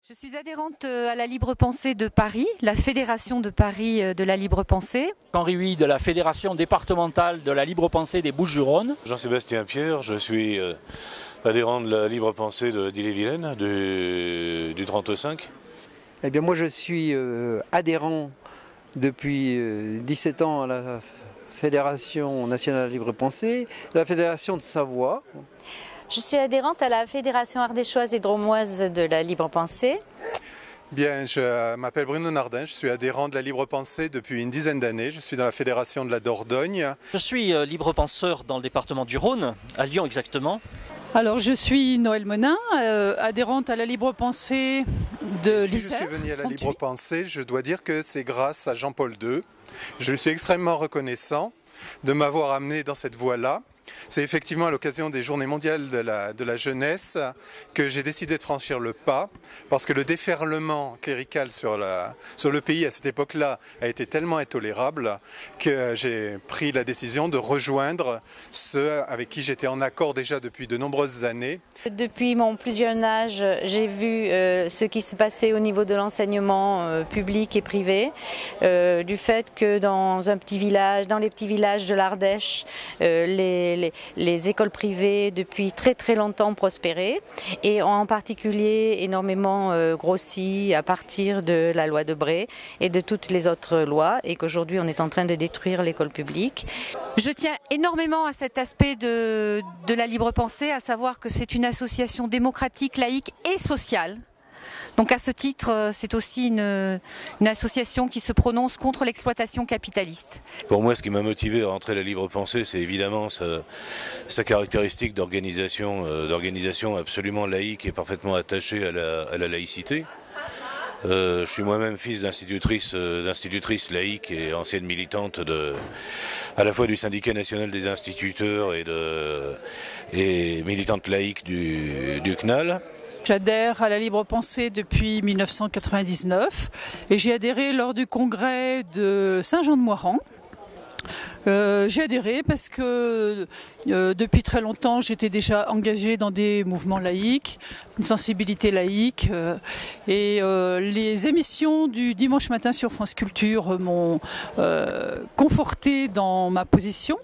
Je suis adhérente à la Libre Pensée de Paris, la Fédération de Paris de la Libre Pensée. Henri Huy de la Fédération départementale de la Libre Pensée des Bouches-du-Rhône. Jean-Sébastien Pierre, je suis adhérent de la Libre Pensée d'Ille-et-Vilaine, du 35. Eh bien moi je suis adhérent depuis 17 ans à la Fédération nationale Libre Pensée, la Fédération de Savoie. Je suis adhérente à la Fédération ardéchoise et drômoise de la Libre Pensée. Bien, je m'appelle Bruno Nardin, je suis adhérent de la Libre Pensée depuis une dizaine d'années. Je suis dans la Fédération de la Dordogne. Je suis libre penseur dans le département du Rhône, à Lyon exactement. Alors je suis Noël Monin, adhérente à la Libre Pensée de l'Isère. Si je suis venu à la Libre Pensée, je dois dire que c'est grâce à Jean-Paul II. Je lui suis extrêmement reconnaissant de m'avoir amené dans cette voie-là. C'est effectivement à l'occasion des Journées mondiales de la jeunesse que j'ai décidé de franchir le pas, parce que le déferlement clérical sur le pays à cette époque-là a été tellement intolérable que j'ai pris la décision de rejoindre ceux avec qui j'étais en accord déjà depuis de nombreuses années. Depuis mon plus jeune âge, j'ai vu ce qui se passait au niveau de l'enseignement public et privé, du fait que dans un petit village, dans les petits villages de l'Ardèche, les écoles privées depuis très très longtemps prospéraient et ont en particulier énormément grossi à partir de la loi Debré et de toutes les autres lois, et qu'aujourd'hui on est en train de détruire l'école publique. Je tiens énormément à cet aspect de la Libre Pensée, à savoir que c'est une association démocratique, laïque et sociale. Donc à ce titre, c'est aussi une association qui se prononce contre l'exploitation capitaliste. Pour moi, ce qui m'a motivé à rentrer à la Libre Pensée, c'est évidemment sa caractéristique d'organisation absolument laïque et parfaitement attachée à la laïcité. Je suis moi-même fils d'institutrice laïque et ancienne militante à la fois du syndicat national des instituteurs et militante laïque du CNAL. J'adhère à la Libre Pensée depuis 1999 et j'ai adhéré lors du congrès de Saint-Jean-de-Moiran. J'ai adhéré parce que depuis très longtemps j'étais déjà engagée dans des mouvements laïques, une sensibilité laïque, et les émissions du dimanche matin sur France Culture m'ont conforté dans ma position.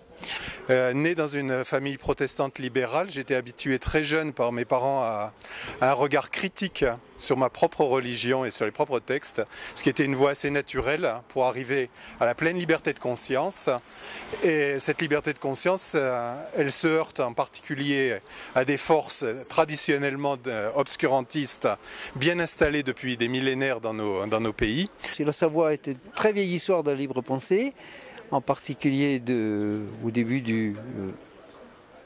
Né dans une famille protestante libérale, j'étais habitué très jeune par mes parents à un regard critique sur ma propre religion et sur les propres textes, ce qui était une voie assez naturelle pour arriver à la pleine liberté de conscience. Et cette liberté de conscience, elle se heurte en particulier à des forces traditionnellement obscurantistes bien installées depuis des millénaires dans nos pays. La Savoie était une très vieille histoire de la Libre Pensée, en particulier au début du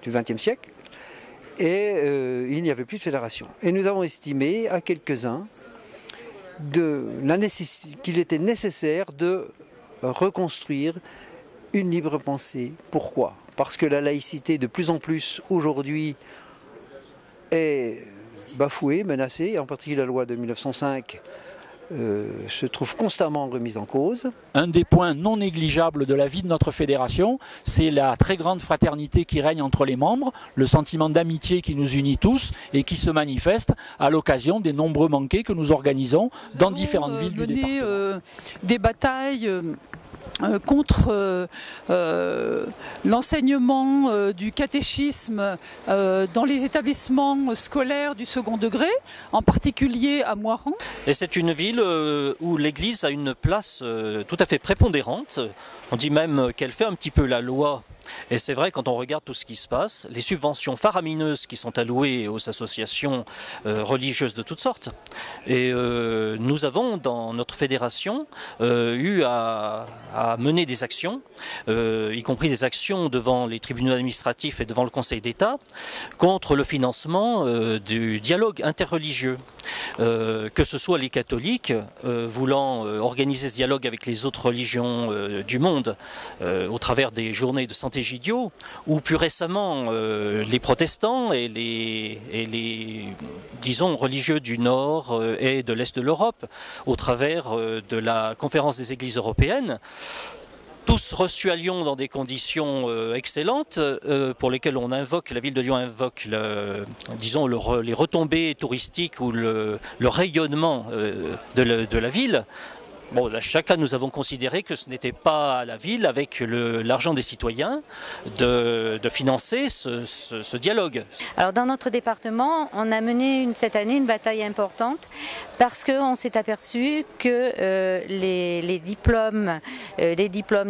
XXe siècle, et il n'y avait plus de fédération. Et nous avons estimé à quelques-uns qu'il était nécessaire de reconstruire une libre pensée. Pourquoi ? Parce que la laïcité, de plus en plus aujourd'hui, est bafouée, menacée, en particulier la loi de 1905, se trouve constamment remise en cause. Un des points non négligeables de la vie de notre fédération, c'est la très grande fraternité qui règne entre les membres, le sentiment d'amitié qui nous unit tous et qui se manifeste à l'occasion des nombreux banquets que nous organisons dans différentes villes du département. Des batailles contre l'enseignement du catéchisme dans les établissements scolaires du second degré, en particulier à Moiran. Et c'est une ville où l'Église a une place tout à fait prépondérante. On dit même qu'elle fait un petit peu la loi. Et c'est vrai, quand on regarde tout ce qui se passe, les subventions faramineuses qui sont allouées aux associations religieuses de toutes sortes. Et nous avons, dans notre fédération, eu à mener des actions, y compris des actions devant les tribunaux administratifs et devant le Conseil d'État, contre le financement du dialogue interreligieux. Que ce soit les catholiques voulant organiser ce dialogue avec les autres religions du monde au travers des journées de Santé Gidio, ou plus récemment les protestants et les disons religieux du Nord et de l'Est de l'Europe au travers de la conférence des églises européennes. tous reçus à Lyon dans des conditions excellentes, pour lesquelles on invoque, la ville de Lyon invoque, disons, les retombées touristiques ou le rayonnement de la ville. Bon, là, chacun, nous avons considéré que ce n'était pas à la ville, avec l'argent des citoyens, de financer ce dialogue. Alors, dans notre département, on a mené cette année une bataille importante parce qu'on s'est aperçu que les diplômes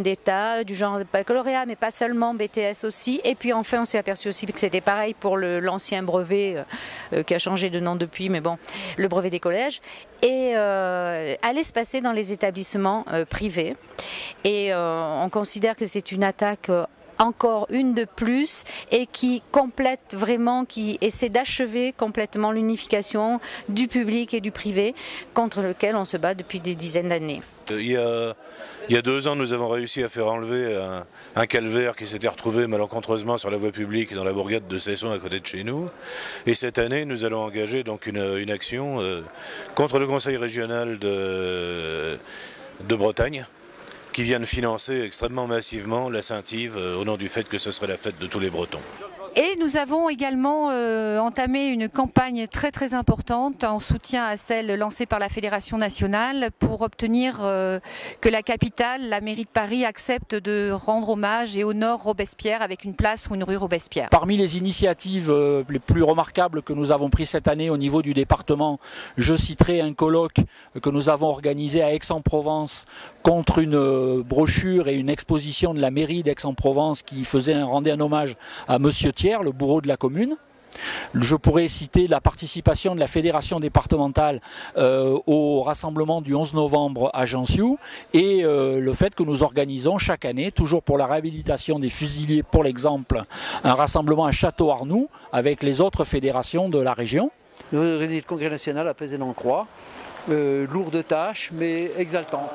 d'État, du genre baccalauréat, mais pas seulement, BTS aussi, et puis enfin, on s'est aperçu aussi que c'était pareil pour l'ancien brevet qui a changé de nom depuis, mais bon, le brevet des collèges, et allait se passer dans les établissements privés. Et on considère que c'est une attaque encore une de plus et qui complète vraiment, qui essaie d'achever complètement l'unification du public et du privé contre lequel on se bat depuis des dizaines d'années. Il y a 2 ans, nous avons réussi à faire enlever un calvaire qui s'était retrouvé malencontreusement sur la voie publique dans la bourgade de Cesson à côté de chez nous. Et cette année, nous allons engager donc une action contre le Conseil régional de Bretagne, qui viennent financer extrêmement massivement la Saint-Yves au nom du fait que ce serait la fête de tous les Bretons. Et nous avons également entamé une campagne très très importante en soutien à celle lancée par la Fédération nationale pour obtenir que la capitale, la mairie de Paris, accepte de rendre hommage et honore Robespierre avec une place ou une rue Robespierre. Parmi les initiatives les plus remarquables que nous avons prises cette année au niveau du département, je citerai un colloque que nous avons organisé à Aix-en-Provence contre une brochure et une exposition de la mairie d'Aix-en-Provence qui rendait un hommage à Monsieur le bourreau de la commune. Je pourrais citer la participation de la fédération départementale au rassemblement du 11 novembre à Jansiou et le fait que nous organisons chaque année, toujours pour la réhabilitation des fusiliers pour l'exemple, un rassemblement à Château-Arnoux avec les autres fédérations de la région. Le Congrès national à Pézénan-Croix, lourde tâche mais exaltante.